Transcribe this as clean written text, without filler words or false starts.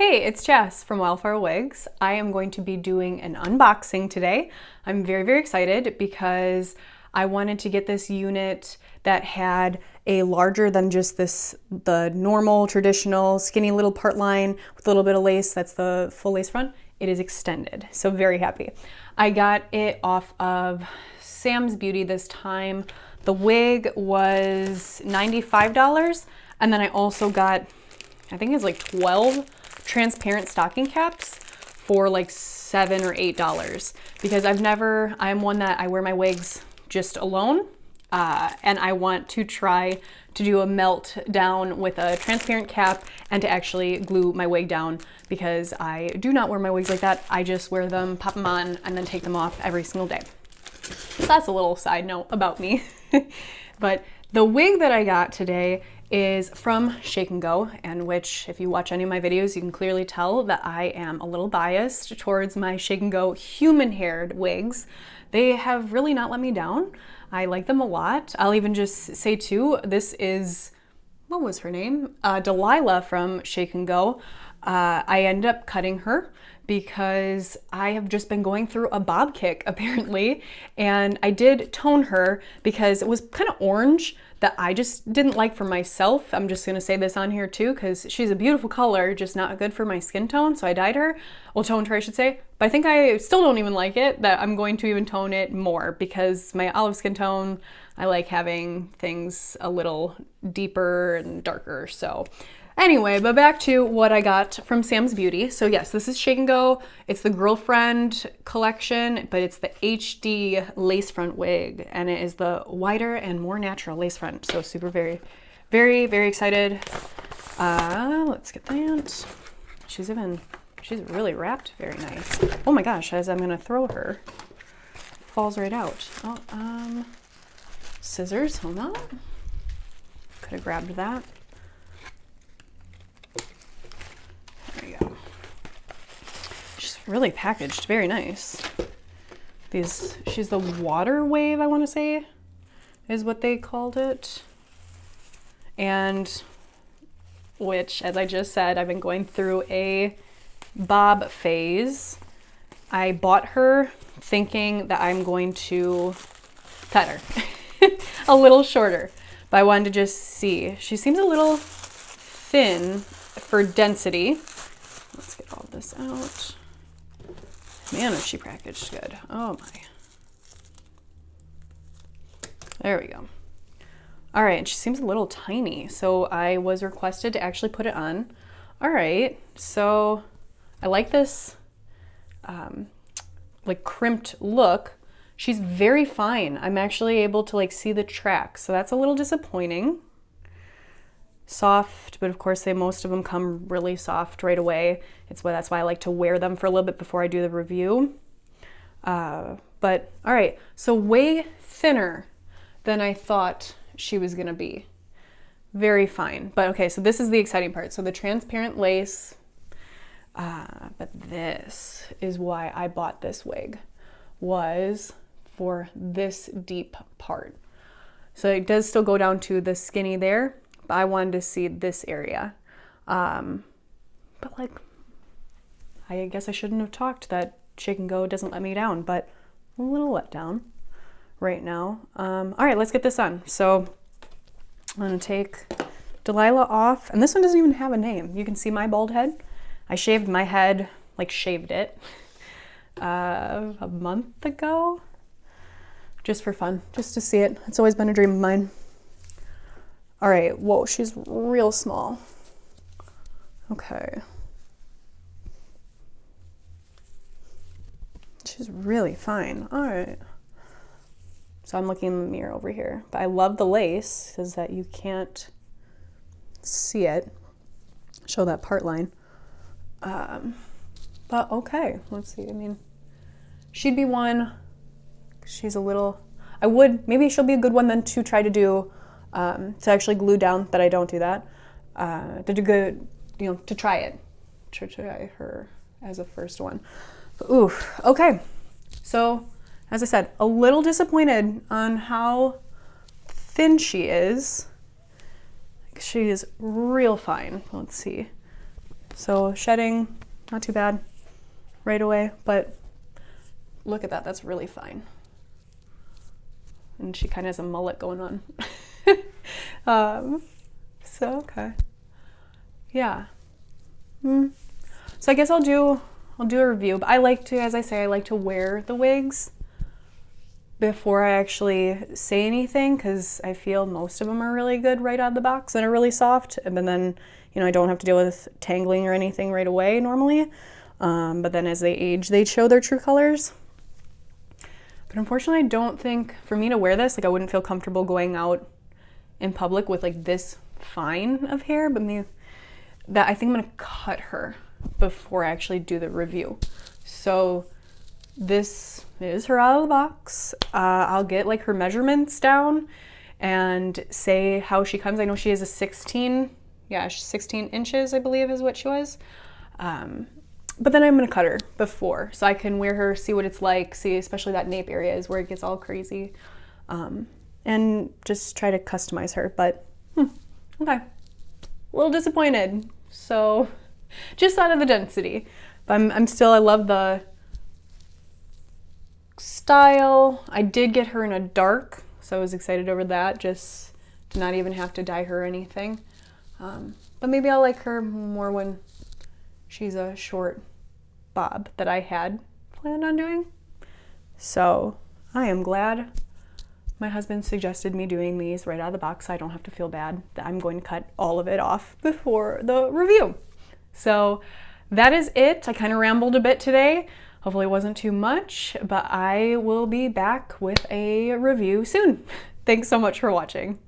Hey, it's Jess from Wildflower Wigs. I am going to be doing an unboxing today. I'm very excited because I wanted to get this unit that had a larger than just the normal traditional skinny little part line with a little bit of lace. That's the full lace front. It is extended, so very happy. I got it off of Sam's Beauty this time. The wig was $95, and then I also got, I think it's like 12 transparent stocking caps for like $7 or $8 because I'm one that I wear my wigs just alone, and I want to try to do a melt down with a transparent cap and to actually glue my wig down because I do not wear my wigs like that. I just wear them, pop them on, and then take them off every single day. So that's a little side note about me. But the wig that I got today is from Shake & Go, and which, if you watch any of my videos, you can clearly tell that I am a little biased towards my Shake & Go human-haired wigs. They have really not let me down. I like them a lot. I'll even just say too, this is, what was her name? Delilah from Shake & Go. I ended up cutting her because I have just been going through a bob kick apparently, and I did tone her because it was kind of orange that I just didn't like for myself. I'm just gonna say this on here too because she's a beautiful color, just not good for my skin tone, so I dyed her, well, toned her I should say, but I think I still don't even like it, that I'm going to even tone it more because my olive skin tone, I like having things a little deeper and darker, so. Anyway, but back to what I got from Sam's Beauty. So yes, this is Shake & Go. It's the Girlfriend collection, but it's the HD lace front wig, and it is the wider and more natural lace front. So super very excited. Let's get that. She's really wrapped very nice. Oh my gosh, as I'm gonna throw her, falls right out. Oh, scissors, hold on. Could have grabbed that. Really packaged, very nice. She's the water wave, I want to say, is what they called it. And which, as I just said, I've been going through a bob phase. I bought her thinking that I'm going to cut her a little shorter, but I wanted to just see. She seems a little thin for density. Let's get all this out. Man, is she packaged good. Oh my. There we go. All right, and she seems a little tiny, so I was requested to actually put it on. All right, so I like this like crimped look. She's very fine. I'm actually able to like see the tracks, so that's a little disappointing. Soft, but of course most of them come really soft right away. That's why I like to wear them for a little bit before I do the review. But all right, so way thinner than I thought she was gonna be. Very fine, but okay, so this is the exciting part. So the transparent lace, but this is why I bought this wig, was for this deep part. So it does still go down to the skinny there, but I wanted to see this area. But like, I guess I shouldn't have talked that Shake & Go doesn't let me down, but I'm a little let down right now. All right, let's get this on. So I'm gonna take Delilah off, and this one doesn't even have a name. You can see my bald head. I shaved my head, like shaved it, a month ago, just for fun, just to see it. It's always been a dream of mine. All right, whoa, she's real small. Okay. She's really fine. All right. So I'm looking in the mirror over here, but I love the lace because that you can't see it. Show that part line. But okay, let's see. I mean, she'd be one. She's a little, maybe she'll be a good one then to try to do, to actually glue down, but I don't do that. To do good, to try it. To try her as a first one. But, oof, okay. So, as I said, a little disappointed on how thin she is. She is real fine. Let's see. So shedding, not too bad right away, but look at that, that's really fine. And she kind of has a mullet going on. So, okay. Yeah. So I guess I'll do a review, but I like to, as I say, I like to wear the wigs before I actually say anything, because I feel most of them are really good right out of the box and are really soft, and then, you know, I don't have to deal with tangling or anything right away normally. But then as they age, they show their true colors. But unfortunately, I don't think, for me to wear this, like I wouldn't feel comfortable going out in public with like this fine of hair, but I think I'm gonna cut her before I actually do the review. So this is her out of the box. I'll get like her measurements down and say how she comes. I know she has a 16 inches, I believe is what she was. But then I'm gonna cut her before, so I can wear her, see what it's like, see especially that nape area is where it gets all crazy, and just try to customize her. But okay, a little disappointed. So just out of the density, but I love the style. I did get her in a dark, so I was excited over that, just to not even have to dye her or anything. But maybe I'll like her more when she's a short bob that I had planned on doing. So I am glad my husband suggested me doing these right out of the box, so I don't have to feel bad that I'm going to cut all of it off before the review. So that is it. I kind of rambled a bit today. Hopefully it wasn't too much, but I will be back with a review soon. Thanks so much for watching.